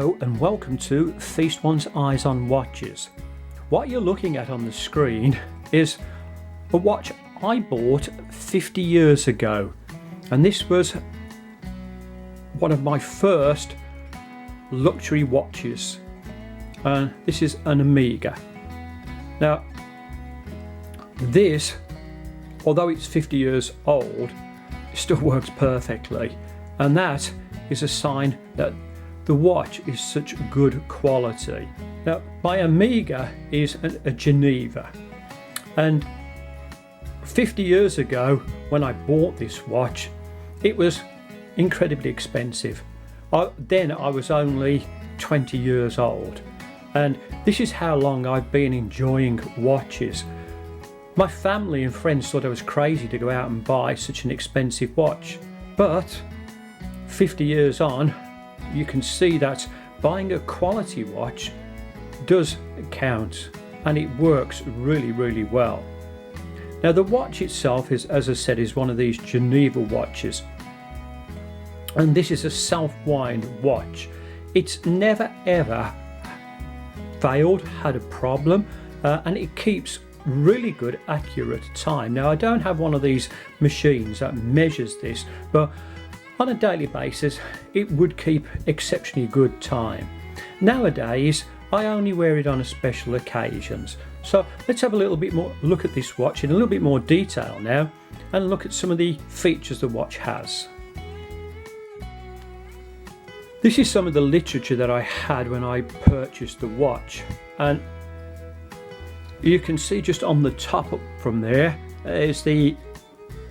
Hello and welcome to Feast One's Eyes on Watches. What you're looking at on the screen is a watch I bought 50 years ago, and this was one of my first luxury watches, and this is an Omega. Now this, although it's 50 years old, it still works perfectly, and that is a sign that the watch is such good quality. Now my Omega is a Geneva, and 50 years ago when I bought this watch it was incredibly expensive. Then I was only 20 years old, and this is how long I've been enjoying watches. My family and friends thought I was crazy to go out and buy such an expensive watch, but 50 years on you can see that buying a quality watch does count, and it works really well. Now the watch itself is, as I said, is one of these Geneva watches, and this is a self-wind watch. It's never ever failed, had a problem, and it keeps really good accurate time. Now I don't have one of these machines that measures this, but on a daily basis it would keep exceptionally good time. Nowadays I only wear it on special occasions. So let's have a little bit more look at this watch in a little bit more detail now, and look at some of the features the watch has. This is some of the literature that I had when I purchased the watch, and you can see just on the top up from there is the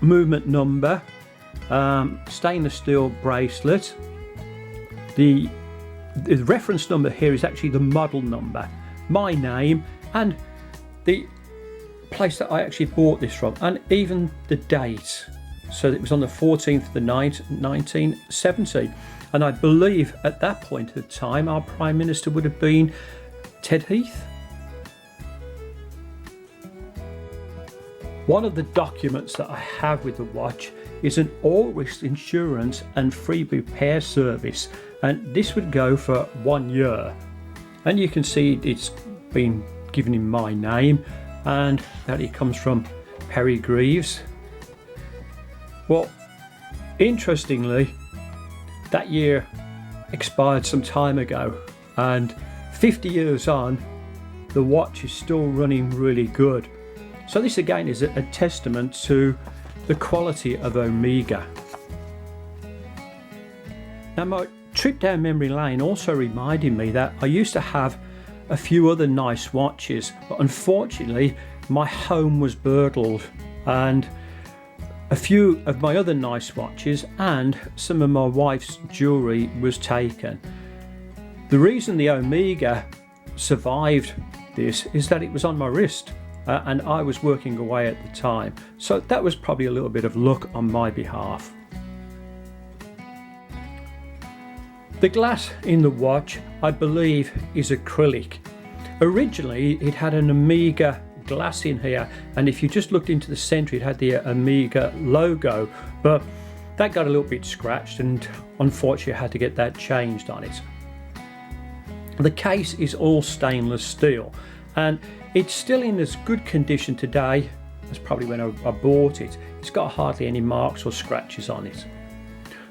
movement number, stainless steel bracelet. The reference number here is actually the model number, my name, and the place that I actually bought this from, and even the date. So it was on the 14th of the 9th 1970, and I believe at that point of time our Prime Minister would have been Ted Heath. One of the documents that I have with the watch is an all-risk insurance and free repair service, and this would go for 1 year, and you can see it's been given in my name and that it comes from Perry Greaves. Well, interestingly, that year expired some time ago, and 50 years on the watch is still running really good. So this again is a testament to the quality of Omega. Now my trip down memory lane also reminded me that I used to have a few other nice watches, but unfortunately my home was burgled, and a few of my other nice watches and some of my wife's jewellery was taken. The reason the Omega survived this is that it was on my wrist, and I was working away at the time, so that was probably a little bit of luck on my behalf. The glass in the watch, I believe, is acrylic. Originally it had an Omega glass in here, and if you just looked into the centre it had the Omega logo, but that got a little bit scratched, and unfortunately I had to get that changed on it. The case is all stainless steel, and it's still in as good condition today as probably when I bought it. It's got hardly any marks or scratches on it.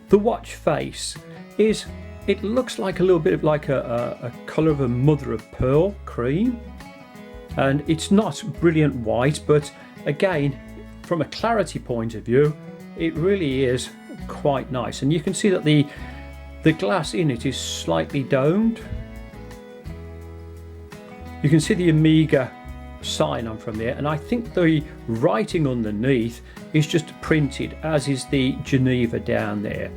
The watch face is, it looks like a little bit of like a colour of a mother of pearl cream, and it's not brilliant white, but again from a clarity point of view it really is quite nice, and you can see that the glass in it is slightly domed. You can see the Omega sign on from there, and I think the writing underneath is just printed, as is the Geneva down there.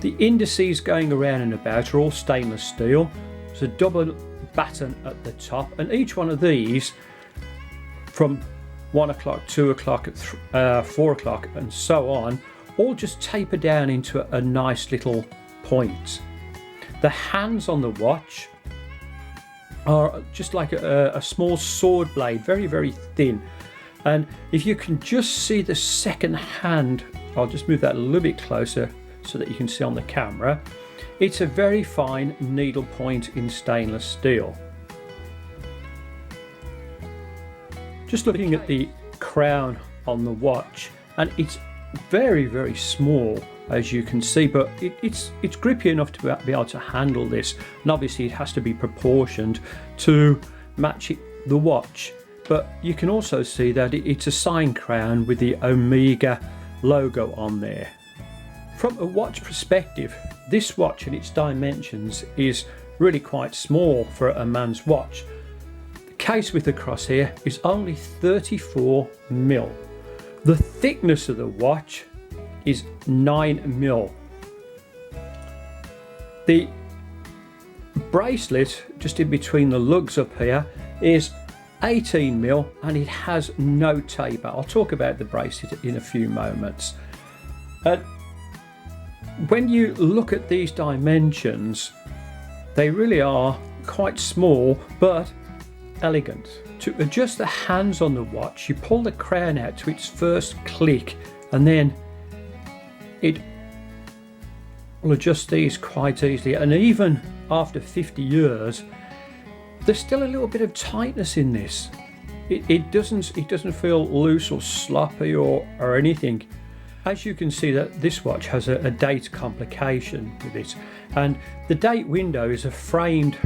The indices going around and about are all stainless steel. There's a double batten at the top, and each one of these from 1 o'clock, 2 o'clock, 4 o'clock and so on, all just taper down into a nice little point. The hands on the watch are just like a small sword blade, very thin, and if you can just see the second hand, I'll just move that a little bit closer so that you can see on the camera. It's a very fine needle point in stainless steel. Just looking at the crown on the watch, and it's very, very small, as you can see, but it's grippy enough to be able to handle this, and obviously it has to be proportioned to match the watch. But you can also see that it's a sign crown with the Omega logo on there. From a watch perspective, this watch and its dimensions is really quite small for a man's watch. The case with the crosshair is only 34mm. The thickness of the watch is 9mm. The bracelet just in between the lugs up here is 18mm, and it has no taper. I'll talk about the bracelet in a few moments. When you look at these dimensions, they really are quite small but elegant. To adjust the hands on the watch, you pull the crown out to its first click, and then it will adjust these quite easily. And even after 50 years, there's still a little bit of tightness in this. It doesn't feel loose or sloppy or anything. As you can see, that this watch has a date complication with it, and the date window is a framed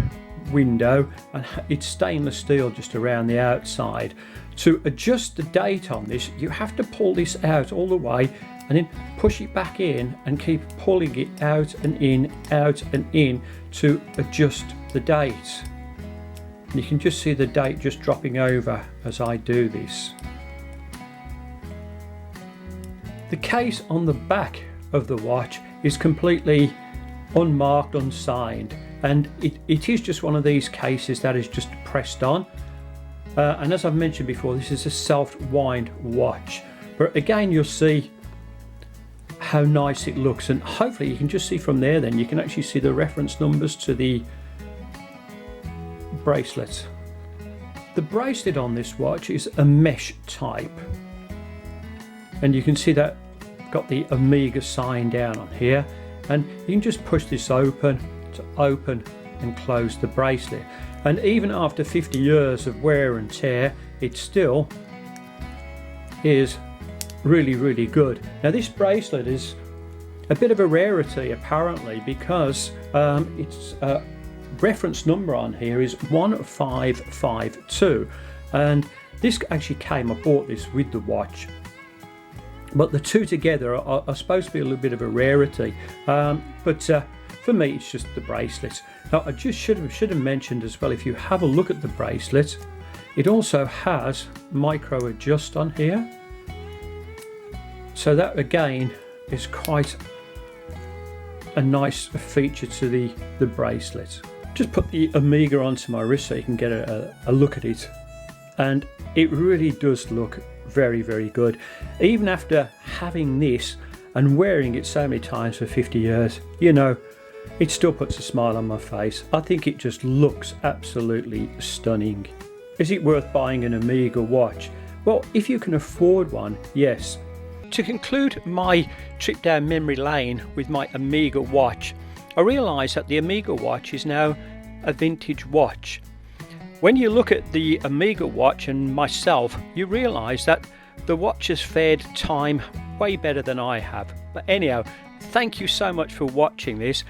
window, and it's stainless steel just around the outside. To adjust the date on this, you have to pull this out all the way and then push it back in and keep pulling it out and in to adjust the date. And you can just see the date just dropping over as I do this. The case on the back of the watch is completely unmarked, unsigned, and it is just one of these cases that is just pressed on. And as I've mentioned before, this is a self-wind watch. But again, you'll see how nice it looks, and hopefully you can just see from there, then you can actually see the reference numbers to the bracelet. The bracelet on this watch is a mesh type, and you can see that got the Omega sign down on here, and you can just push this open to open and close the bracelet. And even after 50 years of wear and tear, it still is really, really good. Now this bracelet is a bit of a rarity apparently, because its reference number on here is 1552, and this actually I bought this with the watch, but the two together are supposed to be a little bit of a rarity. But for me, it's just the bracelet. Now, I just should have mentioned as well, if you have a look at the bracelet, it also has micro adjust on here. So that again is quite a nice feature to the bracelet. Just put the Omega onto my wrist so you can get a look at it, and it really does look very, very good. Even after having this and wearing it so many times for 50 years, you know, it still puts a smile on my face. I think it just looks absolutely stunning. Is it worth buying an Omega watch? Well, if you can afford one, yes. To conclude my trip down memory lane with my Omega watch, I realised that the Omega watch is now a vintage watch. When you look at the Omega watch and myself, you realise that the watch has fared time way better than I have. But anyhow, thank you so much for watching this.